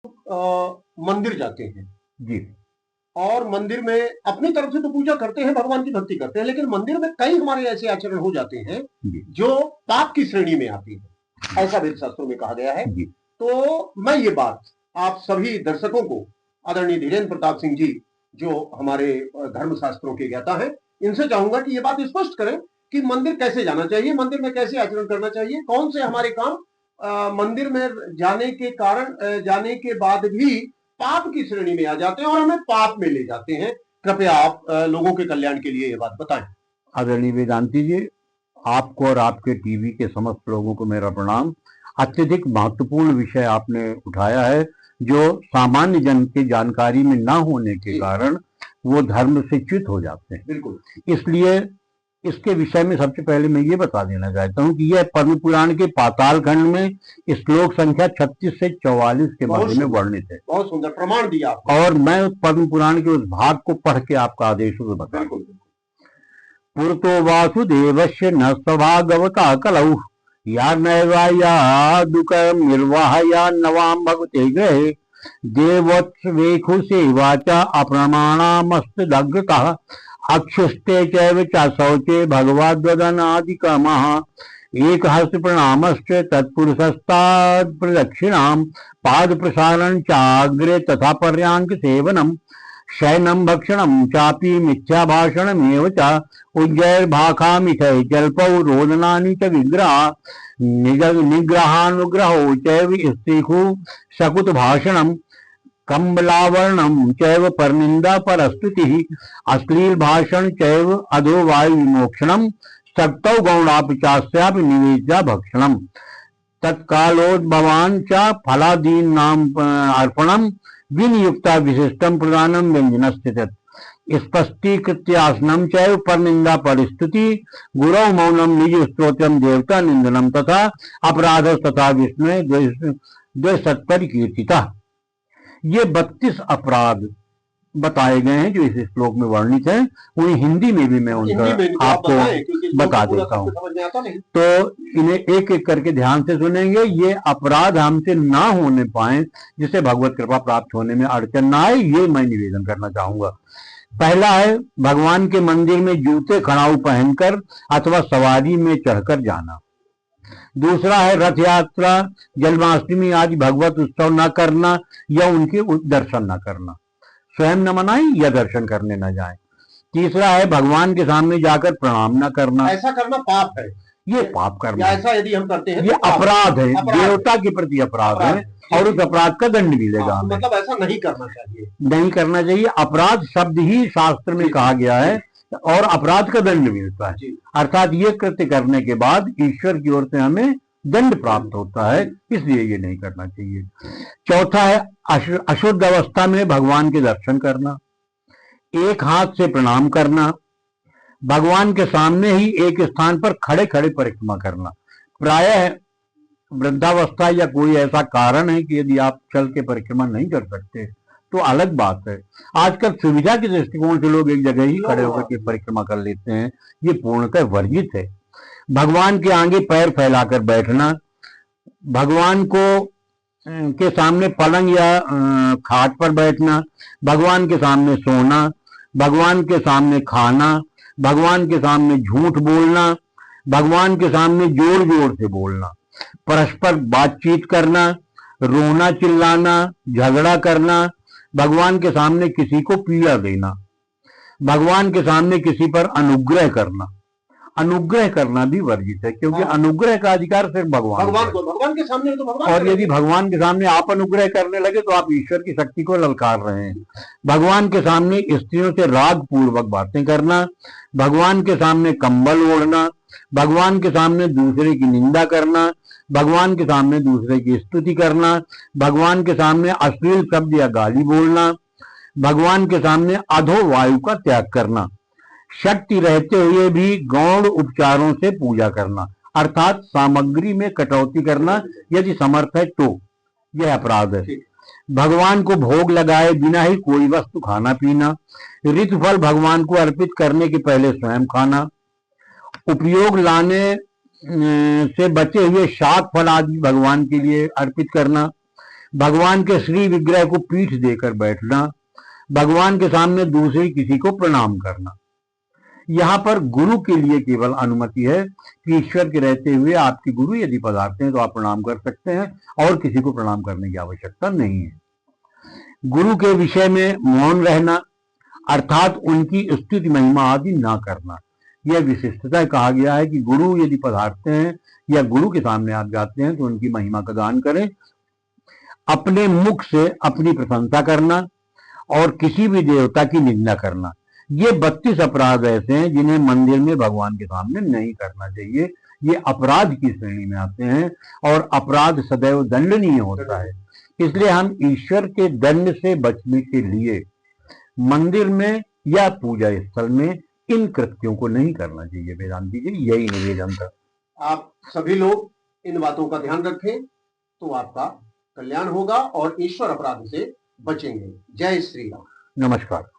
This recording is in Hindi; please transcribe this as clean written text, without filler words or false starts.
मंदिर जाते हैं जी और मंदिर में अपनी तरफ से तो पूजा करते हैं, भगवान की भक्ति करते हैं, लेकिन मंदिर में कई हमारे ऐसे आचरण हो जाते हैं जी जो पाप की श्रेणी में आती है, ऐसा वेद शास्त्रों में कहा गया है। जी तो मैं ये बात आप सभी दर्शकों को, आदरणीय धीरेन्द्र प्रताप सिंह जी जो हमारे धर्म शास्त्रों के ज्ञाता हैं, इनसे चाहूंगा कि ये बात स्पष्ट करें कि मंदिर कैसे जाना चाहिए, मंदिर में कैसे आचरण करना चाहिए, कौन से हमारे काम मंदिर में जाने के कारण जाने के बाद भी पाप की श्रेणी में आ जाते हैं और हमें पाप में ले जाते हैं। कृपया आप लोगों के कल्याण के लिए ये बात बताएं। आदरणीय वेदांती जी, आपको और आपके टीवी के समस्त लोगों को मेरा प्रणाम। अत्यधिक महत्वपूर्ण विषय आपने उठाया है जो सामान्य जन की जानकारी में ना होने के कारण वो धर्म से च्युत हो जाते हैं। बिल्कुल। इसलिए इसके विषय में सबसे पहले मैं ये बता देना चाहता हूँ कि यह पद्म पुराण के पाताल खंड में श्लोक संख्या 36 से 44 के मध्य में वर्णित है। बहुत सुंदर प्रमाण दिया और मैं उस पद्म पुराण के उस भाग को पढ़ के आपका आदेश बता। पुरतो वासुदेवस्य न स्वभागवता कलौ या नैवाया दुकर्म निर्वाह या नवाम भगवते ग्रहे देवोत्सवेखु सेवा च अप्रमाणामस्तदग्रतः अक्षुष्टे चैव च शौचे भगवद्वदनादिकमः एक हस्त प्रणामश्च तत्पुरुषस्तात् प्रदक्षिणां पाद प्रसारण चाग्रे तथा पर्यांक सेवनम शयनम भक्षणम चापि मिथ्या भाषणमेव च उज्जैर्भाखामिथै जल्पौ रोदनानि च विग्रह निग्रहानुग्रहो चैव स्त्रीखु सकुत भाषणम कंबलावरणम चैव परनिंदा परस्तुतिः अश्लील भाषण चैव अधो वायु विमोक्षणम सक्तौ गौणापि चास्यापि निवेद्या भक्षणम तत्कालोद्भवान् च फलादीनाम् अर्पणम विनियुक्ता विशिष्टम प्रदानम व्यंजनस्य स्पष्टीकृत्य आसनम चैव परनिंदा परिस्तुति गुरौ मौनम निज स्तोत्रम देवता निंदनम तथा अपराध तथा विस्मय द्वेषत्पर कीर्तिता। ये 32 अपराध बताए गए हैं जो इस श्लोक में वर्णित है। उन्हें हिंदी में भी मैं उनका आपको बता देता हूँ, तो इन्हें एक एक करके ध्यान से सुनेंगे। ये अपराध हमसे ना होने पाए, जिससे भगवत कृपा प्राप्त होने में अड़चन ना आए, ये मैं निवेदन करना चाहूंगा। पहला है भगवान के मंदिर में जूते खड़ाऊ पहनकर अथवा सवारी में चढ़कर जाना। दूसरा है रथ यात्रा, जन्माष्टमी आदि भगवत उत्सव न करना या उनके दर्शन न करना, स्वयं न मनाएं या दर्शन करने न जाएं। तीसरा है भगवान के सामने जाकर प्रणाम न करना, ऐसा करना पाप है, ये पाप करना, ऐसा यदि हम करते हैं ये अपराध है, देवता के प्रति अपराध है और उस अपराध का दंड मिलेगा। मतलब ऐसा नहीं करना चाहिए, नहीं करना चाहिए। अपराध शब्द ही शास्त्र में कहा गया है और अपराध का दंड मिलता है, अर्थात ये कृत्य करने के बाद ईश्वर की ओर से हमें दंड प्राप्त होता है, इसलिए ये नहीं करना चाहिए। चौथा है अशुद्ध अवस्था में भगवान के दर्शन करना, एक हाथ से प्रणाम करना, भगवान के सामने ही एक स्थान पर खड़े खड़े परिक्रमा करना। प्रायः वृद्धावस्था या कोई ऐसा कारण है कि यदि आप चल के परिक्रमा नहीं कर सकते तो अलग बात है। आजकल सुविधा के दृष्टिकोण से लोग एक जगह ही खड़े होकर के परिक्रमा कर लेते हैं, ये पूर्णतः वर्जित है। भगवान के आगे पैर फैलाकर बैठना, भगवान को के सामने पलंग या खाट पर बैठना, भगवान के सामने सोना, भगवान के सामने खाना, भगवान के सामने झूठ बोलना, भगवान के सामने जोर जोर से बोलना, परस्पर बातचीत करना, रोना चिल्लाना, झगड़ा करना, भगवान के सामने किसी को पीड़ा देना, भगवान के सामने किसी पर अनुग्रह करना। अनुग्रह करना भी वर्जित है, क्योंकि अनुग्रह का अधिकार सिर्फ भगवान के सामने तो भगवान, और यदि भगवान के सामने आप अनुग्रह करने लगे तो आप ईश्वर की शक्ति को ललकार रहे हैं। भगवान के सामने स्त्रियों से राग पूर्वक बातें करना, भगवान के सामने कंबल ओढ़ना, भगवान के सामने दूसरे की निंदा करना, भगवान के सामने दूसरे की स्तुति करना, भगवान के सामने अश्लील शब्द या गाली बोलना, भगवान के सामने अधो वायु का त्याग करना, शक्ति रहते हुए भी गौण उपचारों से पूजा करना, अर्थात सामग्री में कटौती करना यदि समर्थ है तो यह अपराध है। भगवान को भोग लगाए बिना ही कोई वस्तु खाना पीना, ऋतुफल भगवान को अर्पित करने के पहले स्वयं खाना, उपयोग लाने से बचे हुए शाक फल आदि भगवान के लिए अर्पित करना, भगवान के श्री विग्रह को पीठ देकर बैठना, भगवान के सामने दूसरे किसी को प्रणाम करना। यहाँ पर गुरु के लिए केवल अनुमति है कि ईश्वर के रहते हुए आपके गुरु यदि पधारते हैं तो आप प्रणाम कर सकते हैं, और किसी को प्रणाम करने की आवश्यकता नहीं है। गुरु के विषय में मौन रहना, अर्थात उनकी स्तुति महिमा आदि ना करना, यह विशिष्टता कहा गया है कि गुरु यदि पधारते हैं या गुरु के सामने आप जाते हैं तो उनकी महिमा का गान करें। अपने मुख से अपनी प्रशंसा करना और किसी भी देवता की निंदा करना, ये 32 अपराध ऐसे हैं जिन्हें मंदिर में भगवान के सामने नहीं करना चाहिए। ये अपराध की श्रेणी में आते हैं और अपराध सदैव दंडनीय होता है। इसलिए हम ईश्वर के दंड से बचने के लिए मंदिर में या पूजा स्थल में इन कृत्यों को नहीं करना चाहिए। वेदांती जी, यही निवेदन था। आप सभी लोग इन बातों का ध्यान रखें तो आपका कल्याण होगा और ईश्वर अपराध से बचेंगे। जय श्री राम। नमस्कार।